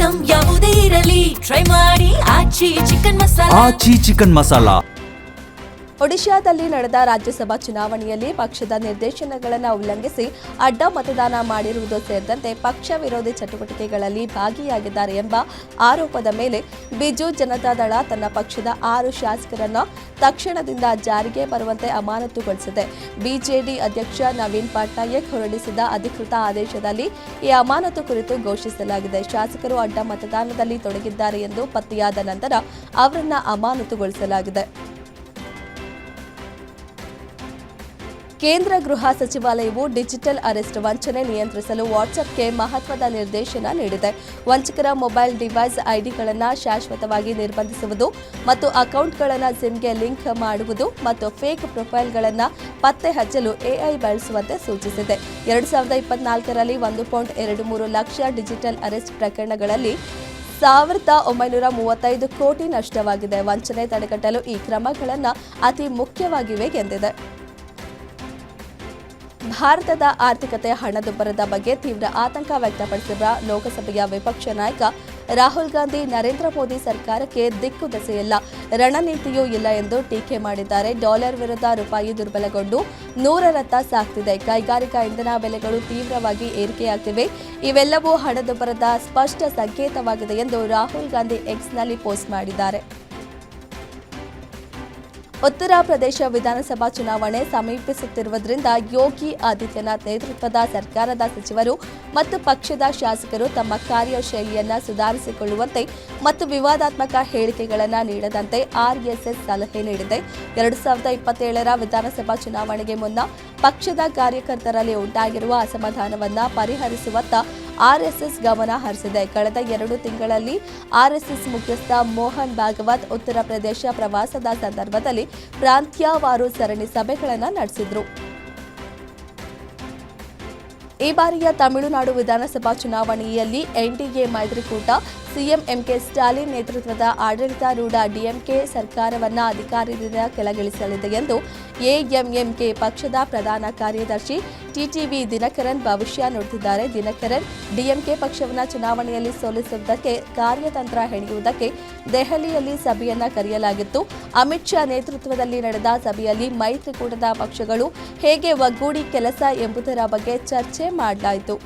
Item ಯಾವುದೇ ಇರಲಿ try ಮಾಡಿ ಆಚಿ ಚಿಕನ್ ಮಸಾಲಾ. ಒಡಿಶಾದಲ್ಲಿ ನಡೆದ ರಾಜ್ಯಸಭಾ ಚುನಾವಣೆಯಲ್ಲಿ ಪಕ್ಷದ ನಿರ್ದೇಶನಗಳನ್ನು ಉಲ್ಲಂಘಿಸಿ ಅಡ್ಡ ಮತದಾನ ಮಾಡಿರುವುದು ಸೇರಿದಂತೆ ಪಕ್ಷ ವಿರೋಧಿ ಚಟುವಟಿಕೆಗಳಲ್ಲಿ ಭಾಗಿಯಾಗಿದ್ದಾರೆ ಎಂಬ ಆರೋಪದ ಮೇಲೆ ಬಿಜು ಜನತಾದಳ ತನ್ನ ಪಕ್ಷದ 6 ಶಾಸಕರನ್ನು ತಕ್ಷಣದಿಂದ ಜಾರಿಗೆ ಬರುವಂತೆ ಅಮಾನತುಗೊಳಿಸಿದೆ. ಬಿಜೆಡಿ ಅಧ್ಯಕ್ಷ ನವೀನ್ ಪಟ್ನಾಯಕ್ ಹೊರಡಿಸಿದ ಅಧಿಕೃತ ಆದೇಶದಲ್ಲಿ ಈ ಅಮಾನತು ಕುರಿತು ಘೋಷಿಸಲಾಗಿದೆ. ಶಾಸಕರು ಅಡ್ಡ ಮತದಾನದಲ್ಲಿ ತೊಡಗಿದ್ದಾರೆ ಎಂದು ಪತ್ತೆಯಾದ ನಂತರ ಅವರನ್ನು ಅಮಾನತುಗೊಳಿಸಲಾಗಿದೆ. ಕೇಂದ್ರ ಗೃಹ ಸಚಿವಾಲಯವು ಡಿಜಿಟಲ್ ಅರೆಸ್ಟ್ ವಂಚನೆ ನಿಯಂತ್ರಿಸಲು ವಾಟ್ಸ್ಆಪ್ಗೆ ಮಹತ್ವದ ನಿರ್ದೇಶನ ನೀಡಿದೆ. ವಂಚಕರ ಮೊಬೈಲ್ ಡಿವೈಸ್ ಐಡಿಗಳನ್ನು ಶಾಶ್ವತವಾಗಿ ನಿರ್ಬಂಧಿಸುವುದು ಮತ್ತು ಅಕೌಂಟ್ಗಳನ್ನು ಸಿಮ್ಗೆ ಲಿಂಕ್ ಮಾಡುವುದು ಮತ್ತು ಫೇಕ್ ಪ್ರೊಫೈಲ್ಗಳನ್ನು ಪತ್ತೆ ಹಚ್ಚಲು ಎಐ ಬಳಸುವಂತೆ ಸೂಚಿಸಿದೆ. 2024ರಲ್ಲಿ 1.23 ಲಕ್ಷ ಡಿಜಿಟಲ್ ಅರೆಸ್ಟ್ ಪ್ರಕರಣಗಳಲ್ಲಿ 1935 ಕೋಟಿ ನಷ್ಟವಾಗಿದೆ. ವಂಚನೆ ತಡೆಗಟ್ಟಲು ಈ ಕ್ರಮಗಳನ್ನು ಅತಿ ಮುಖ್ಯವಾಗಿವೆ ಎಂದಿದೆ. ಭಾರತದ ಆರ್ಥಿಕತೆ ಹಣದುಬ್ಬರದ ಬಗ್ಗೆ ತೀವ್ರ ಆತಂಕ ವ್ಯಕ್ತಪಡಿಸಿರುವ ಲೋಕಸಭೆಯ ವಿಪಕ್ಷ ನಾಯಕ ರಾಹುಲ್ ಗಾಂಧಿ ನರೇಂದ್ರ ಮೋದಿ ಸರ್ಕಾರಕ್ಕೆ ದಿಕ್ಕುದೆಸೆಯಿಲ್ಲ, ರಣನೀತಿಯೂ ಇಲ್ಲ ಎಂದು ಟೀಕೆ ಮಾಡಿದ್ದಾರೆ. ಡಾಲರ್ ವಿರುದ್ಧ ರೂಪಾಯಿ ದುರ್ಬಲಗೊಂಡು 100ರತ್ತ ಸಾಗ್ತಿದೆ. ಕೈಗಾರಿಕಾ ಇಂಧನ ಬೆಲೆಗಳು ತೀವ್ರವಾಗಿ ಏರಿಕೆಯಾಗ್ತಿವೆ. ಇವೆಲ್ಲವೂ ಹಣದುಬ್ಬರದ ಸ್ಪಷ್ಟ ಸಂಕೇತವಾಗಿದೆ ಎಂದು ರಾಹುಲ್ ಗಾಂಧಿ ಎಕ್ಸ್ನಲ್ಲಿ ಪೋಸ್ಟ್ ಮಾಡಿದ್ದಾರೆ. ಉತ್ತರ ಪ್ರದೇಶ ವಿಧಾನಸಭಾ ಚುನಾವಣೆ ಸಮೀಪಿಸುತ್ತಿರುವುದರಿಂದ ಯೋಗಿ ಆದಿತ್ಯನಾಥ್ ನೇತೃತ್ವದ ಸರ್ಕಾರದ ಸಚಿವರು ಮತ್ತು ಪಕ್ಷದ ಶಾಸಕರು ತಮ್ಮ ಕಾರ್ಯಶೈಲಿಯನ್ನು ಸುಧಾರಿಸಿಕೊಳ್ಳುವಂತೆ ಮತ್ತು ವಿವಾದಾತ್ಮಕ ಹೇಳಿಕೆಗಳನ್ನು ನೀಡದಂತೆ ಆರ್ಎಸ್ಎಸ್ ಸಲಹೆ ನೀಡಿದೆ. 2027ರ ವಿಧಾನಸಭಾ ಚುನಾವಣೆಗೆ ಮುನ್ನ ಪಕ್ಷದ ಕಾರ್ಯಕರ್ತರಲ್ಲಿ ಉಂಟಾಗಿರುವ ಅಸಮಾಧಾನವನ್ನು ಪರಿಹರಿಸುವತ್ತ ಆರ್ಎಸ್ಎಸ್ ಗಮನ ಹರಿಸಿದೆ. ಕಳೆದ 2 ತಿಂಗಳಲ್ಲಿ ಆರ್ಎಸ್ಎಸ್ ಮುಖ್ಯಸ್ಥ ಮೋಹನ್ ಭಾಗವತ್ ಉತ್ತರ ಪ್ರದೇಶ ಪ್ರವಾಸದ ಸಂದರ್ಭದಲ್ಲಿ ಪ್ರಾಂತ್ಯವಾರು ಸರಣಿ ಸಭೆಗಳನ್ನು ನಡೆಸಿದರು. ಈ ಬಾರಿಯ ತಮಿಳುನಾಡು ವಿಧಾನಸಭಾ ಚುನಾವಣೆಯಲ್ಲಿ ಎನ್ಡಿಎ ಮೈತ್ರಿಕೂಟ ಸಿಎಂ ಎಂಕೆ ಸ್ಟಾಲಿನ್ ನೇತೃತ್ವದ ಆಡಳಿತಾರೂಢ ಡಿಎಂಕೆ ಸರ್ಕಾರವನ್ನು ಅಧಿಕಾರದಿಂದ ಕೆಳಗಿಳಿಸಲಿದೆ ಎಂದು ಎಎಂಎಂಕೆ ಪಕ್ಷದ ಪ್ರಧಾನ ಕಾರ್ಯದರ್ಶಿ ಟಿಟಿವಿ ದಿನಕರನ್ ಭವಿಷ್ಯ ನುಡಿದಿದ್ದಾರೆ. ದಿನಕರನ್ ಡಿಎಂಕೆ ಪಕ್ಷವನ್ನು ಚುನಾವಣೆಯಲ್ಲಿ ಸೋಲಿಸುವುದಕ್ಕೆ ಕಾರ್ಯತಂತ್ರ ಹೆಣೆಯುವುದಕ್ಕೆ ದೆಹಲಿಯಲ್ಲಿ ಸಭೆಯನ್ನ ಕರೆಯಲಾಗಿತ್ತು. ಅಮಿತ್ ಶಾ ನೇತೃತ್ವದಲ್ಲಿ ನಡೆದ ಸಭೆಯಲ್ಲಿ ಮೈತ್ರಿಕೂಟದ ಪಕ್ಷಗಳು ಹೇಗೆ ಒಗ್ಗೂಡಿ ಕೆಲಸ ಎಂಬುದರ ಬಗ್ಗೆ ಚರ್ಚೆ ಮಾಡಲಾಯಿತು.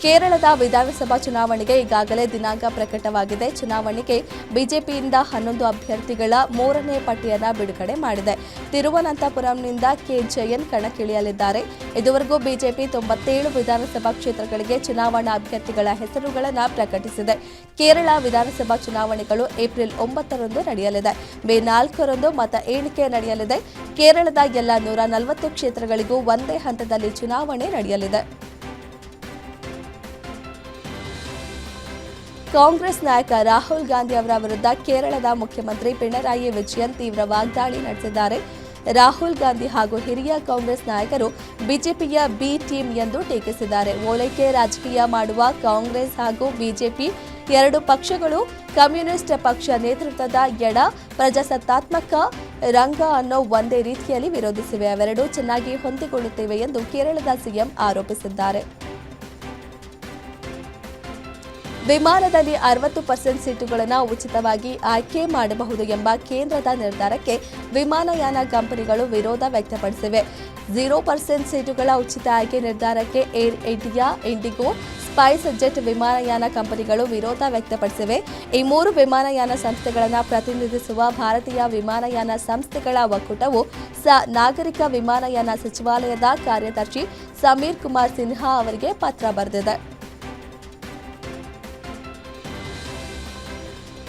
ಕೇರಳದ ವಿಧಾನಸಭಾ ಚುನಾವಣೆಗೆ ಈಗಾಗಲೇ ದಿನಾಂಕ ಪ್ರಕಟವಾಗಿದೆ. ಚುನಾವಣೆಗೆ ಬಿಜೆಪಿಯಿಂದ 11 ಅಭ್ಯರ್ಥಿಗಳ 3ನೇ ಪಟ್ಟಿಯನ್ನು ಬಿಡುಗಡೆ ಮಾಡಿದೆ. ತಿರುವನಂತಪುರಂನಿಂದ ಕೆ ಜಯನ್ ಕಣಕ್ಕಿಳಿಯಲಿದ್ದಾರೆ. ಇದುವರೆಗೂ ಬಿಜೆಪಿ 97 ವಿಧಾನಸಭಾ ಕ್ಷೇತ್ರಗಳಿಗೆ ಚುನಾವಣಾ ಅಭ್ಯರ್ಥಿಗಳ ಹೆಸರುಗಳನ್ನು ಪ್ರಕಟಿಸಿದೆ. ಕೇರಳ ವಿಧಾನಸಭಾ ಚುನಾವಣೆಗಳು ಏಪ್ರಿಲ್ 9ರಂದು ನಡೆಯಲಿದೆ. ಮೇ 4ರಂದು ಮತ ಎಣಿಕೆ ನಡೆಯಲಿದೆ. ಕೇರಳದ ಎಲ್ಲ 140 ಕ್ಷೇತ್ರಗಳಿಗೂ ಒಂದೇ ಹಂತದಲ್ಲಿ ಚುನಾವಣೆ ನಡೆಯಲಿದೆ. ಕಾಂಗ್ರೆಸ್ ನಾಯಕ ರಾಹುಲ್ ಗಾಂಧಿ ಅವರ ವಿರುದ್ಧ ಕೇರಳದ ಮುಖ್ಯಮಂತ್ರಿ ಪಿಣರಾಯಿ ವಿಜಯನ್ ತೀವ್ರ ವಾಗ್ದಾಳಿ ನಡೆಸಿದ್ದಾರೆ. ರಾಹುಲ್ ಗಾಂಧಿ ಹಾಗೂ ಹಿರಿಯ ಕಾಂಗ್ರೆಸ್ ನಾಯಕರು ಬಿಜೆಪಿಯ ಬಿ ಟೀಮ್ ಎಂದು ಟೀಕಿಸಿದ್ದಾರೆ. ಓಲೈಕೆ ರಾಜಕೀಯ ಮಾಡುವ ಕಾಂಗ್ರೆಸ್ ಹಾಗೂ ಬಿಜೆಪಿ 2 ಪಕ್ಷಗಳು ಕಮ್ಯುನಿಸ್ಟ್ ಪಕ್ಷ ನೇತೃತ್ವದ ಎಡ ಪ್ರಜಾಸತ್ತಾತ್ಮಕ ರಂಗ ಅನ್ನೋ ಒಂದೇ ರೀತಿಯಲ್ಲಿ ವಿರೋಧಿಸಿವೆ. ಅವೆರಡೂ ಚೆನ್ನಾಗಿ ಹೊಂದಿಕೊಳ್ಳುತ್ತಿವೆ ಎಂದು ಕೇರಳದ ಸಿಎಂ ಆರೋಪಿಸಿದ್ದಾರೆ. ವಿಮಾನದಲ್ಲಿ 60% ಸೀಟುಗಳನ್ನು ಉಚಿತವಾಗಿ ಆಯ್ಕೆ ಮಾಡಬಹುದು ಎಂಬ ಕೇಂದ್ರದ ನಿರ್ಧಾರಕ್ಕೆ ವಿಮಾನಯಾನ ಕಂಪನಿಗಳು ವಿರೋಧ ವ್ಯಕ್ತಪಡಿಸಿವೆ. 0% ಸೀಟುಗಳ ಉಚಿತ ಆಯ್ಕೆ ನಿರ್ಧಾರಕ್ಕೆ air India, IndiGo, Spice jet ವಿಮಾನಯಾನ ಕಂಪನಿಗಳು ವಿರೋಧ ವ್ಯಕ್ತಪಡಿಸಿವೆ. ಈ 3 ವಿಮಾನಯಾನ ಸಂಸ್ಥೆಗಳನ್ನು ಪ್ರತಿನಿಧಿಸುವ ಭಾರತೀಯ ವಿಮಾನಯಾನ ಸಂಸ್ಥೆಗಳ ಒಕ್ಕೂಟವು ನಾಗರಿಕ ವಿಮಾನಯಾನ ಸಚಿವಾಲಯದ ಕಾರ್ಯದರ್ಶಿ ಸಮೀರ್ ಕುಮಾರ್ ಸಿನ್ಹಾ ಅವರಿಗೆ ಪತ್ರ ಬರೆದಿದೆ.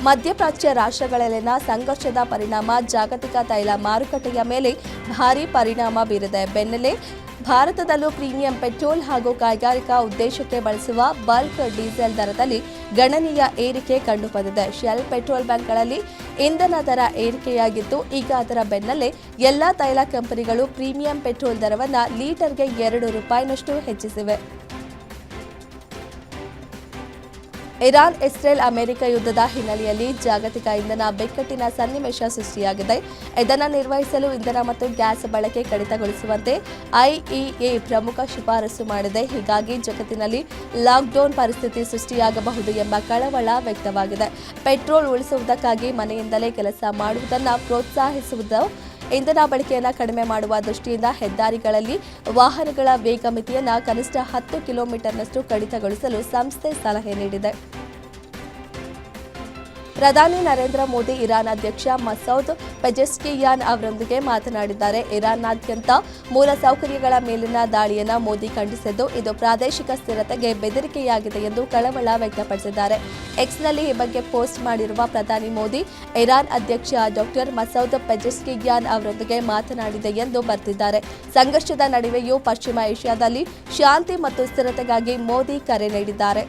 ಮಧ್ಯಪ್ರಾಚ್ಯ ರಾಷ್ಟ್ರಗಳಲ್ಲಿನ ಸಂಘರ್ಷದ ಪರಿಣಾಮ ಜಾಗತಿಕ ತೈಲ ಮಾರುಕಟ್ಟೆಯ ಮೇಲೆ ಭಾರೀ ಪರಿಣಾಮ ಬೀರಿದೆ. ಬೆನ್ನಲ್ಲೇ ಭಾರತದಲ್ಲೂ ಪ್ರೀಮಿಯಂ ಪೆಟ್ರೋಲ್ ಹಾಗೂ ಕೈಗಾರಿಕಾ ಉದ್ದೇಶಕ್ಕೆ ಬಳಸುವ ಬಲ್ಕ್ ಡೀಸೆಲ್ ದರದಲ್ಲಿ ಗಣನೀಯ ಏರಿಕೆ ಕಂಡುಬಂದಿದೆ. ಶೆಲ್ ಪೆಟ್ರೋಲ್ ಬಂಕ್ಗಳಲ್ಲಿ ಇಂಧನ ದರ ಏರಿಕೆಯಾಗಿದ್ದು, ಈಗ ಅದರ ಬೆನ್ನಲ್ಲೇ ಎಲ್ಲಾ ತೈಲ ಕಂಪನಿಗಳು ಪ್ರೀಮಿಯಂ ಪೆಟ್ರೋಲ್ ದರವನ್ನು ಲೀಟರ್ಗೆ $2 ಹೆಚ್ಚಿಸಿವೆ. ಇರಾನ್ ಇಸ್ರೇಲ್ ಅಮೆರಿಕ ಯುದ್ಧದ ಹಿನ್ನೆಲೆಯಲ್ಲಿ ಜಾಗತಿಕ ಇಂಧನ ಬಿಕ್ಕಟ್ಟಿನ ಸನ್ನಿವೇಶ ಸೃಷ್ಟಿಯಾಗಿದೆ. ಇದನ್ನು ನಿರ್ವಹಿಸಲು ಇಂಧನ ಮತ್ತು ಗ್ಯಾಸ್ ಬಳಕೆ ಕಡಿತಗೊಳಿಸುವಂತೆ ಐಇಎ ಪ್ರಮುಖ ಶಿಫಾರಸು ಮಾಡಿದೆ. ಹೀಗಾಗಿ ಜಗತ್ತಿನಲ್ಲಿ ಲಾಕ್ಡೌನ್ ಪರಿಸ್ಥಿತಿ ಸೃಷ್ಟಿಯಾಗಬಹುದು ಎಂಬ ಕಳವಳ ವ್ಯಕ್ತವಾಗಿದೆ. ಪೆಟ್ರೋಲ್ ಉಳಿಸುವುದಕ್ಕಾಗಿ ಮನೆಯಿಂದಲೇ ಕೆಲಸ ಮಾಡುವುದನ್ನು ಪ್ರೋತ್ಸಾಹಿಸುವುದು, ಇಂಧನ ಬಳಕೆಯನ್ನು ಕಡಿಮೆ ಮಾಡುವ ದೃಷ್ಟಿಯಿಂದ ಹೆದ್ದಾರಿಗಳಲ್ಲಿ ವಾಹನಗಳ ವೇಗ ಮಿತಿಯನ್ನು ಕನಿಷ್ಠ 10 ಕಿಲೋಮೀಟರ್ನಷ್ಟು ಕಡಿತಗೊಳಿಸಲು ಸಂಸ್ಥೆ ಸಲಹೆ ನೀಡಿದೆ. ಪ್ರಧಾನಿ ನರೇಂದ್ರ ಮೋದಿ ಇರಾನ್ ಅಧ್ಯಕ್ಷ ಮಸೌದ್ ಪೆಜೆಶ್ಕಿಯಾನ್ ಅವರೊಂದಿಗೆ ಮಾತನಾಡಿದ್ದಾರೆ. ಇರಾನ್ನಾದ್ಯಂತ ಮೂಲಸೌಕರ್ಯಗಳ ಮೇಲಿನ ದಾಳಿಯನ್ನು ಮೋದಿ ಖಂಡಿಸಿದ್ದು, ಇದು ಪ್ರಾದೇಶಿಕ ಸ್ಥಿರತೆಗೆ ಬೆದರಿಕೆಯಾಗಿದೆ ಎಂದು ಕಳವಳ ವ್ಯಕ್ತಪಡಿಸಿದ್ದಾರೆ. ಎಕ್ಸ್ನಲ್ಲಿ ಈ ಬಗ್ಗೆ ಪೋಸ್ಟ್ ಮಾಡಿರುವ ಪ್ರಧಾನಿ ಮೋದಿ, ಇರಾನ್ ಅಧ್ಯಕ್ಷ ಡಾಕ್ಟರ್ ಮಸೌದ್ ಪೆಜೆಶ್ಕಿಯಾನ್ ಅವರೊಂದಿಗೆ ಮಾತನಾಡಿದೆ ಎಂದು ಬರೆದಿದ್ದಾರೆ. ಸಂಘರ್ಷದ ನಡುವೆಯೂ ಪಶ್ಚಿಮ ಏಷ್ಯಾದಲ್ಲಿ ಶಾಂತಿ ಮತ್ತು ಸ್ಥಿರತೆಗಾಗಿ ಮೋದಿ ಕರೆ ನೀಡಿದ್ದಾರೆ.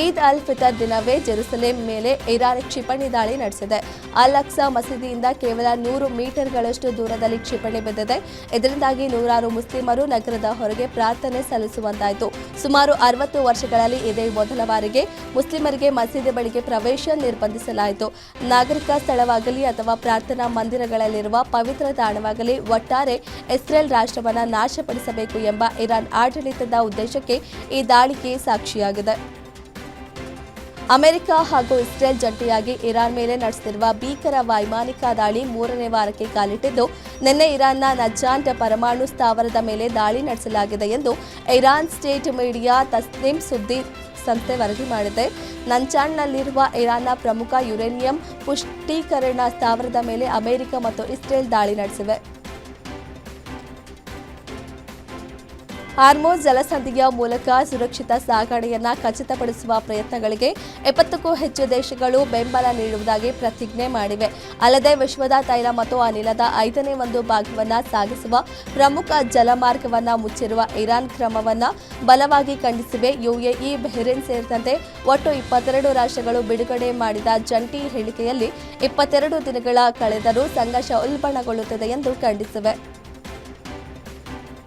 ಈದ್ ಅಲ್ ಫಿತರ್ ದಿನವೇ ಜೆರುಸಲೇಂ ಮೇಲೆ ಇರಾನ್ ಕ್ಷಿಪಣಿ ದಾಳಿ ನಡೆಸಿದೆ. ಅಲ್ ಅಕ್ಸಾ ಮಸೀದಿಯಿಂದ ಕೇವಲ 100 ಮೀಟರ್ಗಳಷ್ಟು ದೂರದಲ್ಲಿ ಕ್ಷಿಪಣಿ ಬಿದ್ದಿದೆ. ಇದರಿಂದಾಗಿ ನೂರಾರು ಮುಸ್ಲಿಮರು ನಗರದ ಹೊರಗೆ ಪ್ರಾರ್ಥನೆ ಸಲ್ಲಿಸುವಂತಾಯಿತು. ಸುಮಾರು 60 ವರ್ಷಗಳಲ್ಲಿ ಇದೇ ಮೊದಲ ಬಾರಿಗೆ ಮುಸ್ಲಿಮರಿಗೆ ಮಸೀದಿ ಬಳಿಗೆ ಪ್ರವೇಶ ನಿರ್ಬಂಧಿಸಲಾಯಿತು. ನಾಗರಿಕ ಸ್ಥಳವಾಗಲಿ ಅಥವಾ ಪ್ರಾರ್ಥನಾ ಮಂದಿರಗಳಲ್ಲಿರುವ ಪವಿತ್ರ ತಾಣವಾಗಲಿ ಒಟ್ಟಾರೆ ಇಸ್ರೇಲ್ ರಾಷ್ಟ್ರವನ್ನು ನಾಶಪಡಿಸಬೇಕು ಎಂಬ ಇರಾನ್ ಆಡಳಿತದ ಉದ್ದೇಶಕ್ಕೆ ಈ ದಾಳಿಗೆ ಸಾಕ್ಷಿಯಾಗಿದೆ. ಅಮೆರಿಕ ಹಾಗೂ ಇಸ್ರೇಲ್ ಜಂಟಿಯಾಗಿ ಇರಾನ್ ಮೇಲೆ ನಡೆಸುತ್ತಿರುವ ಭೀಕರ ವೈಮಾನಿಕ ದಾಳಿ 3ನೇ ವಾರಕ್ಕೆ ಕಾಲಿಟ್ಟಿದ್ದು, ನಿನ್ನೆ ಇರಾನ್ನ ನಜಾನ್ ಪರಮಾಣು ಸ್ಥಾವರದ ಮೇಲೆ ದಾಳಿ ನಡೆಸಲಾಗಿದೆ ಎಂದು ಇರಾನ್ ಸ್ಟೇಟ್ ಮೀಡಿಯಾ ತಸ್ನಿಮ್ ಸುದ್ದಿ ಸಂಸ್ಥೆ ವರದಿ ಮಾಡಿದೆ. ನಜಾನ್ನಲ್ಲಿರುವ ಇರಾನ್ನ ಪ್ರಮುಖ ಯುರೇನಿಯಂ ಪುಷ್ಟೀಕರಣ ಸ್ಥಾವರದ ಮೇಲೆ ಅಮೆರಿಕ ಮತ್ತು ಇಸ್ರೇಲ್ ದಾಳಿ ನಡೆಸಿವೆ. ಹಾರ್ಮೋಜ್ ಜಲಸಂಧಿಯ ಮೂಲಕ ಸುರಕ್ಷಿತ ಸಾಗಣೆಯನ್ನ ಖಚಿತಪಡಿಸುವ ಪ್ರಯತ್ನಗಳಿಗೆ 70ಕ್ಕೂ ಹೆಚ್ಚು ದೇಶಗಳು ಬೆಂಬಲ ನೀಡುವುದಾಗಿ ಪ್ರತಿಜ್ಞೆ ಮಾಡಿವೆ. ಅಲ್ಲದೆ ವಿಶ್ವದ ತೈಲ ಮತ್ತು ಅನಿಲದ 5ನೇ ಒಂದು ಭಾಗವನ್ನು ಸಾಗಿಸುವ ಪ್ರಮುಖ ಜಲಮಾರ್ಗವನ್ನು ಮುಚ್ಚಿರುವ ಇರಾನ್ ಕ್ರಮವನ್ನು ಬಲವಾಗಿ ಖಂಡಿಸಿವೆ. ಯುಎಇ, ಬಹ್ರೇನ್ ಸೇರಿದಂತೆ ಒಟ್ಟು 22 ರಾಷ್ಟ್ರಗಳು ಬಿಡುಗಡೆ ಮಾಡಿದ ಜಂಟಿ ಹೇಳಿಕೆಯಲ್ಲಿ 22 ದಿನಗಳ ಕಳೆದರೂ ಸಂಘರ್ಷ ಉಲ್ಬಣಗೊಳ್ಳುತ್ತದೆ ಎಂದು ಖಂಡಿಸಿವೆ.